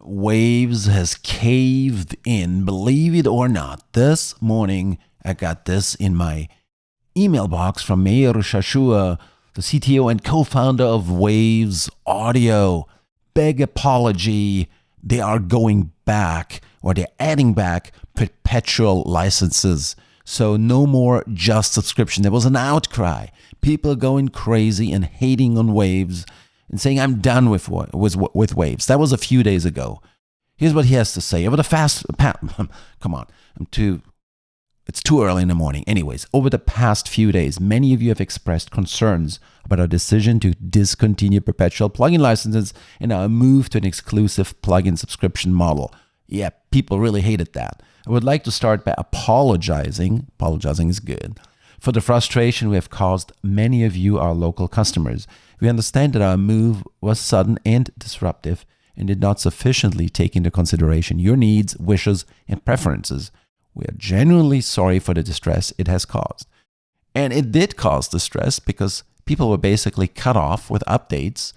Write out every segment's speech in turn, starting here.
Waves has caved in, believe it or not. This morning, I got this in my email box from Meir Shashoua, the CTO and co-founder of Waves Audio. Big apology. They are going back, or they're adding back perpetual licenses. So no more just subscription. There was an outcry. People going crazy and hating on Waves and saying, I'm done with Waves. That was a few days ago. Here's what he has to say. Over the come on, it's too early in the morning. Anyways, over the past few days, many of you have expressed concerns about our decision to discontinue perpetual plugin licenses and our move to an exclusive plugin subscription model. Yeah, people really hated that. I would like to start by apologizing. Apologizing is good. For the frustration we have caused many of you, our local customers. We understand that our move was sudden and disruptive and did not sufficiently take into consideration your needs, wishes, and preferences. We are genuinely sorry for the distress it has caused. And it did cause distress because people were basically cut off with updates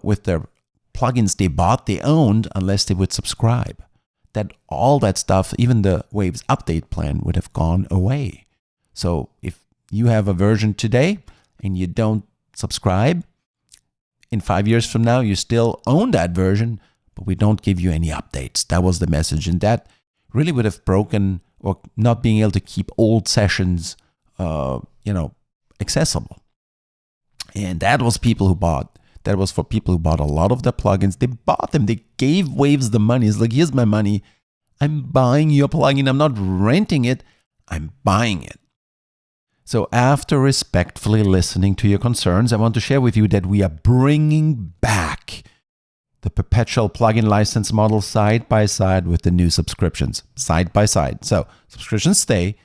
with their plugins they bought, they owned, unless they would subscribe. All that stuff, even the Waves update plan, would have gone away. So if you have a version today and you don't subscribe, in 5 years from now, you still own that version, but we don't give you any updates. That was the message. And that really would have broken, or not being able to keep old sessions, accessible. And that was for people who bought a lot of the plugins. They bought them. They gave Waves the money. It's like, here's my money. I'm buying your plugin. I'm not renting it. I'm buying it. So after respectfully listening to your concerns, I want to share with you that we are bringing back the perpetual plugin license model side by side with the new subscriptions, side by side. So subscriptions stay,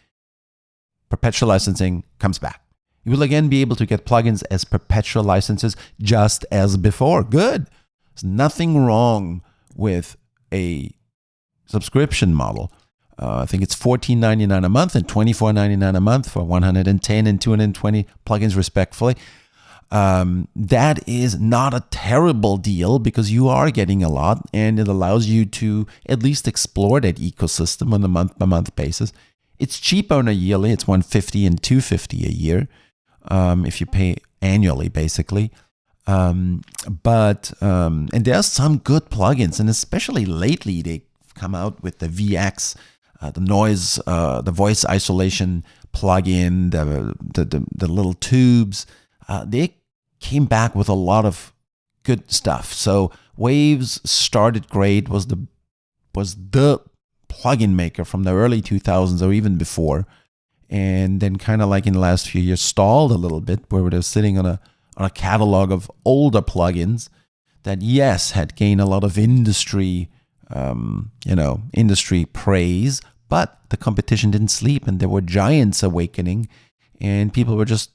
perpetual licensing comes back. You will again be able to get plugins as perpetual licenses just as before. Good. There's nothing wrong with a subscription model. I think it's $14.99 a month and $24.99 a month for 110 and 220 plugins respectively. That is not a terrible deal because you are getting a lot, and it allows you to at least explore that ecosystem on a month-by-month basis. It's cheaper on a yearly. It's $150 and $250 a year if you pay annually, basically. And there are some good plugins, and especially lately they've come out with the VX, the noise, the voice isolation plugin, the little tubes. They came back with a lot of good stuff. So Waves started great, was the plugin maker from the early 2000s or even before, and then kind of like in the last few years stalled a little bit, where they're sitting on a catalog of older plugins that, yes, had gained a lot of industry praise, but the competition didn't sleep, and there were giants awakening, and people were just,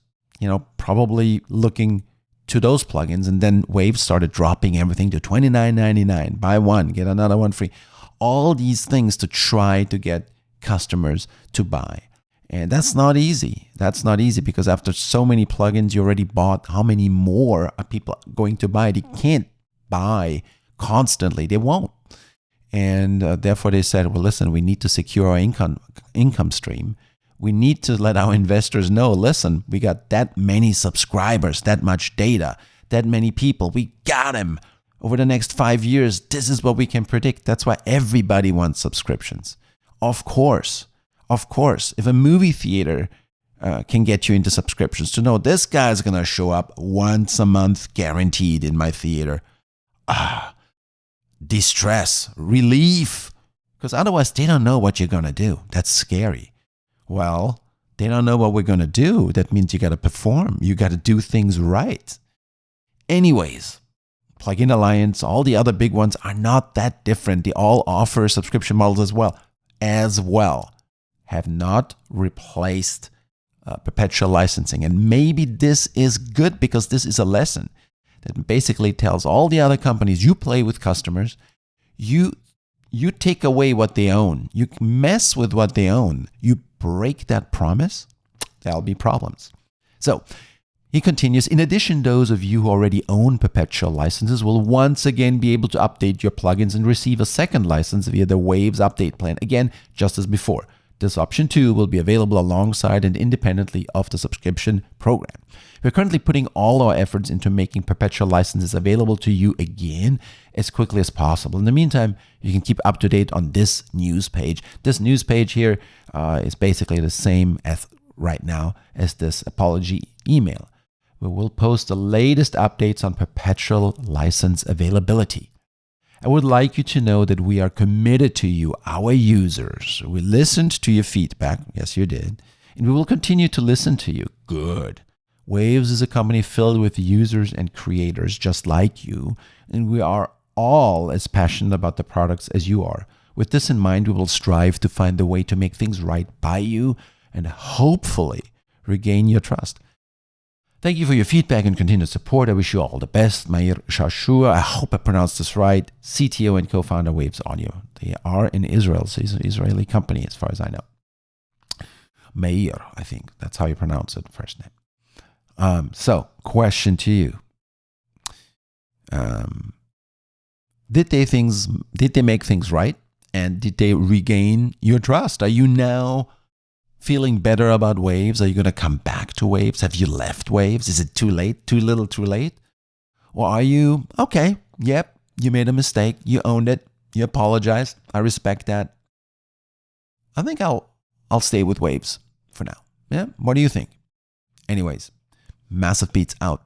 probably looking to those plugins. And then Waves started dropping everything to $29.99, buy one, get another one free. All these things to try to get customers to buy. And that's not easy. That's not easy because after so many plugins you already bought, how many more are people going to buy? They can't buy constantly. They won't. And therefore they said, well, listen, we need to secure our income stream. We need to let our investors know, listen, we got that many subscribers, that much data, that many people. We got them. Over the next 5 years, this is what we can predict. That's why everybody wants subscriptions. Of course. If a movie theater can get you into subscriptions to know this guy's going to show up once a month guaranteed in my theater. Distress, relief, because otherwise they don't know what you're going to do. That's scary. Well, they don't know what we're going to do. That means you got to perform. You got to do things right. Anyways, Plugin Alliance, all the other big ones are not that different. They all offer subscription models as well. Have not replaced perpetual licensing. And maybe this is good because this is a lesson that basically tells all the other companies, you play with customers, you take away what they own, you mess with what they own, you break that promise, there'll be problems. So He continues, in addition, those of you who already own Perpetual licenses will once again be able to update your plugins and receive a second license via the Waves update plan, again, just as before. This option too will be available alongside and independently of the subscription program. We're currently putting all our efforts into making Perpetual licenses available to you again as quickly as possible. In the meantime, you can keep up to date on this news page. This news page here is basically the same as right now as this apology email. We will post the latest updates on Perpetual license availability. I would like you to know that we are committed to you, our users. We listened to your feedback. Yes, you did. And we will continue to listen to you. Good. Waves is a company filled with users and creators just like you, and we are all as passionate about the products as you are. With this in mind, we will strive to find the way to make things right by you and hopefully regain your trust. Thank you for your feedback and continued support. I wish you all the best. Meir Shashoua, I hope I pronounced this right, CTO and co-founder Waves Audio. They are in Israel, so it's an Israeli company as far as I know. Meir, I think that's how you pronounce it, first name. So, question to you. Did they make things right? And did they regain your trust? Are you now feeling better about Waves? Are you going to come back to Waves? Have you left Waves? Is it too late? Too little, too late? Or are you, okay, yep, you made a mistake. You owned it. You apologized. I respect that. I think I'll stay with Waves for now. Yeah, what do you think? Anyways, Massivebeatzz out.